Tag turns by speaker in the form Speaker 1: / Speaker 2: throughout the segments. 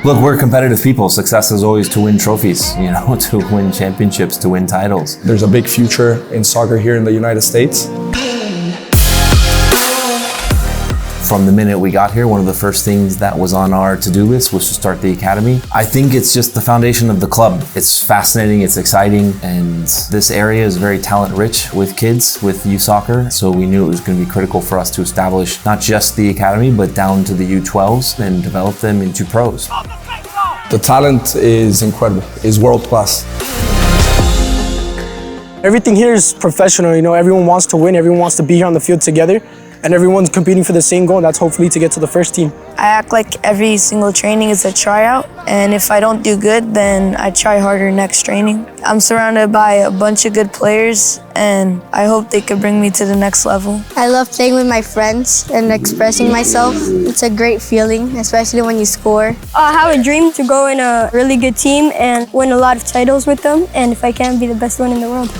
Speaker 1: Look, we're competitive people. Success is always to win trophies, to win championships, to win titles.
Speaker 2: There's a big future in soccer here in the United States.
Speaker 1: From the minute we got here, one of the first things that was on our to-do list was to start the academy. I think it's just the foundation of the club. It's fascinating, it's exciting, and this area is very talent-rich with kids, with youth soccer. So we knew it was going to be critical for us to establish not just the academy, but down to the U12s and develop them into pros.
Speaker 2: The talent is incredible, is world-class.
Speaker 3: Everything here is professional, everyone wants to win, everyone wants to be here on the field together. And everyone's competing for the same goal, and that's hopefully to get to the first team.
Speaker 4: I act like every single training is a tryout, and if I don't do good, then I try harder next training. I'm surrounded by a bunch of good players, and I hope they could bring me to the next level.
Speaker 5: I love playing with my friends and expressing myself. It's a great feeling, especially when you score.
Speaker 6: I have a dream to go in a really good team and win a lot of titles with them, and if I can, be the best one in the world.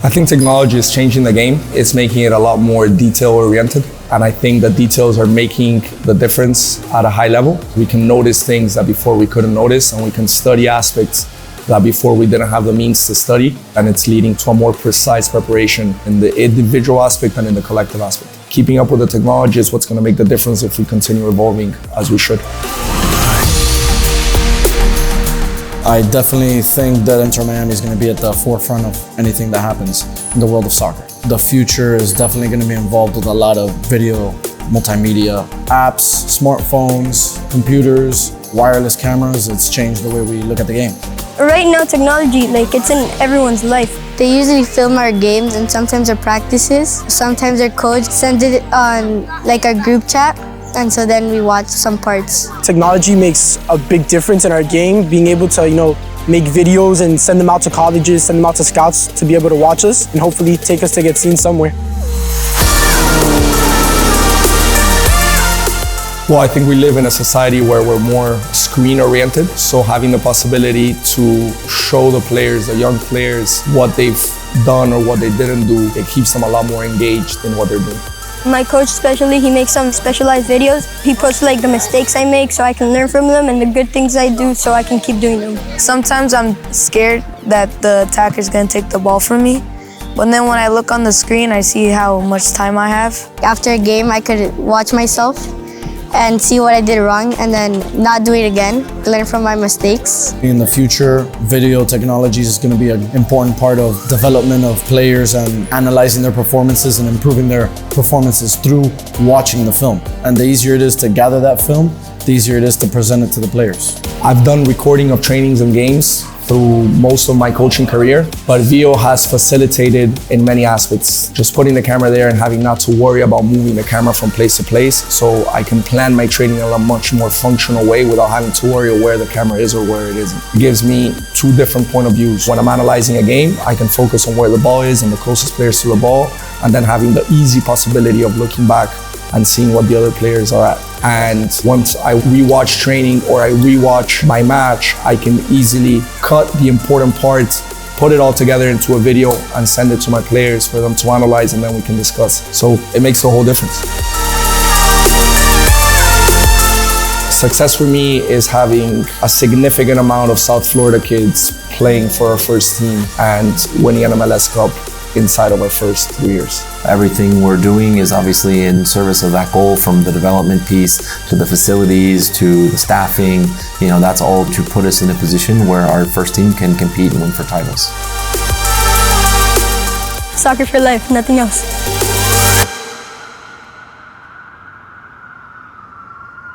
Speaker 2: I think technology is changing the game. It's making it a lot more detail-oriented. And I think the details are making the difference at a high level. We can notice things that before we couldn't notice, and we can study aspects that before we didn't have the means to study. And it's leading to a more precise preparation in the individual aspect and in the collective aspect. Keeping up with the technology is what's going to make the difference if we continue evolving as we should.
Speaker 7: I definitely think that Inter Miami is going to be at the forefront of anything that happens in the world of soccer. The future is definitely going to be involved with a lot of video, multimedia, apps, smartphones, computers, wireless cameras. It's changed the way we look at the game.
Speaker 6: Right now, technology, it's in everyone's life.
Speaker 5: They usually film our games and sometimes our practices. Sometimes our coach sends it on our group chat. And so then we watch some parts.
Speaker 3: Technology makes a big difference in our game, being able to, make videos and send them out to colleges, send them out to scouts to be able to watch us and hopefully take us to get seen somewhere.
Speaker 2: Well, I think we live in a society where we're more screen-oriented. So having the possibility to show the players, the young players, what they've done or what they didn't do, it keeps them a lot more engaged in what they're doing.
Speaker 6: My coach especially, he makes some specialized videos. He puts the mistakes I make so I can learn from them and the good things I do so I can keep doing them.
Speaker 4: Sometimes I'm scared that the attacker's gonna take the ball from me. But then when I look on the screen, I see how much time I have.
Speaker 5: After a game, I could watch myself and see what I did wrong and then not do it again, learn from my mistakes.
Speaker 7: In the future, video technology is going to be an important part of development of players and analyzing their performances and improving their performances through watching the film. And the easier it is to gather that film, the easier it is to present it to the players.
Speaker 2: I've done recording of trainings and games through most of my coaching career, but VO has facilitated in many aspects. Just putting the camera there and having not to worry about moving the camera from place to place, so I can plan my training in a much more functional way without having to worry where the camera is or where it isn't. It gives me two different point of views. When I'm analyzing a game, I can focus on where the ball is and the closest players to the ball, and then having the easy possibility of looking back and seeing what the other players are at. And once I rewatch training or I rewatch my match, I can easily cut the important parts, put it all together into a video and send it to my players for them to analyze, and then we can discuss. So it makes a whole difference. Success for me is having a significant amount of South Florida kids playing for our first team and winning an MLS Cup inside of our first 3 years.
Speaker 1: Everything we're doing is obviously in service of that goal, from the development piece to the facilities to the staffing. That's all to put us in a position where our first team can compete and win for titles.
Speaker 6: Soccer for life, nothing else.